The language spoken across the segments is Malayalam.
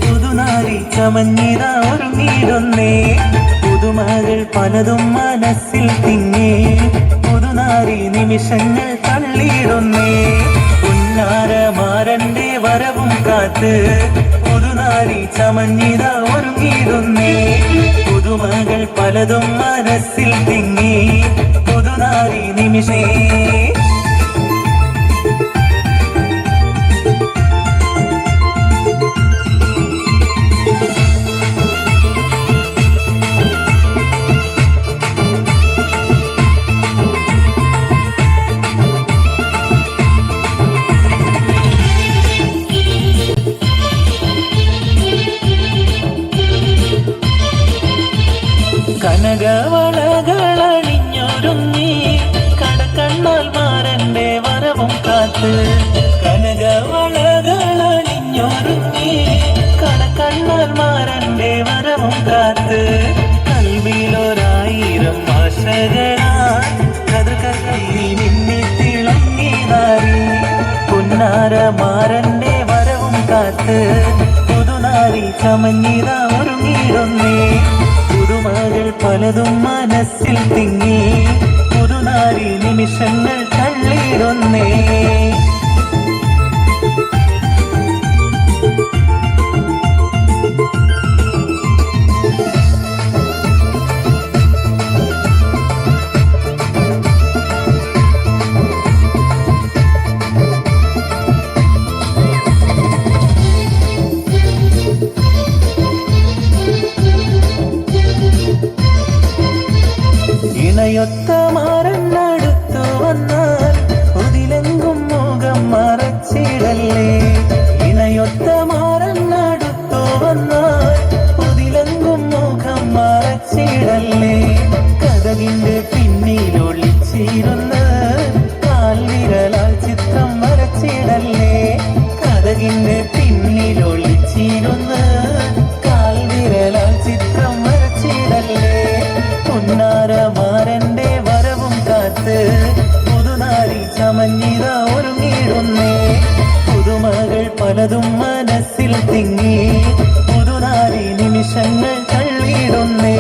പുതുനാരി ചമഞ്ഞിത ഒരുങ്ങിയിടുന്നേ. പുതുമകൾ പലതും മനസ്സിൽ തിങ്ങി പുതുനാരി നിമിഷങ്ങൾ തള്ളിയിടുന്നേ. പുന്നാരമാരന്റെ വരവും കാത്ത് പുതുനാരി ചമഞ്ഞിത ഒരുങ്ങിയിടുന്നേ. പുതുമകൾ പലതും മനസ്സിൽ തിങ്ങി പുതുനാരി നിമിഷേ. കനകവളകളണിഞ്ഞൊരുങ്ങി കടക്കണ്ണാൽ മാരന്റെ വരവും കാത്ത്. കനകവളകളണിഞ്ഞൊരുങ്ങി കടക്കണ്ണാൽ മാരന്റെ വരവും കാത്ത്. കൽവിലൊരായിരം ആശകളാൽ കഥകളി മിന്നി തിളങ്ങിനാരി. പുന്നാരമാരന്റെ വരവും കാത്ത് പുതുനാരി ചമഞ്ഞിത ഒരുങ്ങിയിടുന്നേ. പുതുമകൾ പലതും മനസ്സിൽ തിങ്ങി പുതുനാരി നിമിഷങ്ങൾ തള്ളിയിടുന്നേ. ഇണയൊത്ത മാറന്നടുത്തു വന്നാൽ ഉതിലെങ്കും മുഖം മറച്ചിടല്ലേ. ഇണയൊത്ത മാറന്നടുത്തു വന്നാൽ ഉതിലെങ്കും മുഖം മറച്ചിടല്ലേ. കഥകിന്റെ പിന്നിലൊളിച്ചിരുന്ന് കാൽവിരലാൽ ചിത്രം വരച്ചിടല്ലേ. കഥകിന്റെ പിന്നിലൊളിച്ചിരുന്ന് കാൽവിരലാൽ ചിത്രം വരച്ചിടല്ലേ. പുന്നാരമാരന്റെ വരവും കാത്ത് പുതുനാരി ചമഞ്ഞിത ഒരുങ്ങിയിടുന്നേ. പുതുമകൾ പലതും മനസ്സിൽ തിങ്ങി പുതുനാരി നിമിഷങ്ങൾ തള്ളിയിടുന്നേ.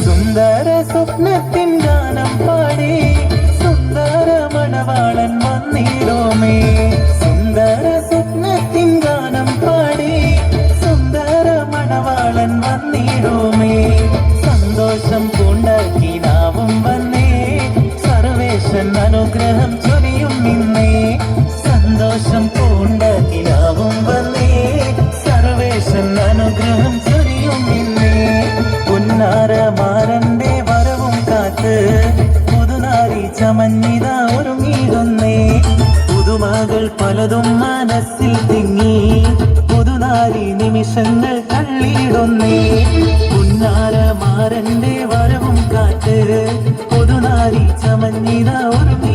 സുന്ദര സ്വപ്നത്തിൻ ഗാനം പാടി സുന്ദര മണവാളൻ വന്നിടുമേ. സുന്ദര സ്വപ്നത്തിൻ ഗാനം പാടി സുന്ദര മണവാളൻ വന്നിടുമേ. സന്തോഷം പൂണ്ടാക്കി നാവും വന്നേ സർവേശൻ അനുഗ്രഹം ചൊരിയും നിന്നേ. സന്തോഷം പൂണ്ടാക്കി നാവും വന്നേ സർവേശൻ അനുഗ്രഹം ചൊരിയും നിന്നേ. പുന്നാരമാരന്റെ വരവും കാത്ത് പുതുനാരി ചമഞ്ഞിത ഒരുങ്ങിയിടുന്നേ. പുതുമകൾ പലതും മനസ്സിൽ തിങ്ങി പുതുനാരി നിമിഷങ്ങൾ തള്ളിയിടുന്നേ. പുന്നാരമാരന്റെ വരവും കാത്ത് പുതുനാരി ചമഞ്ഞിത ഒരുങ്ങി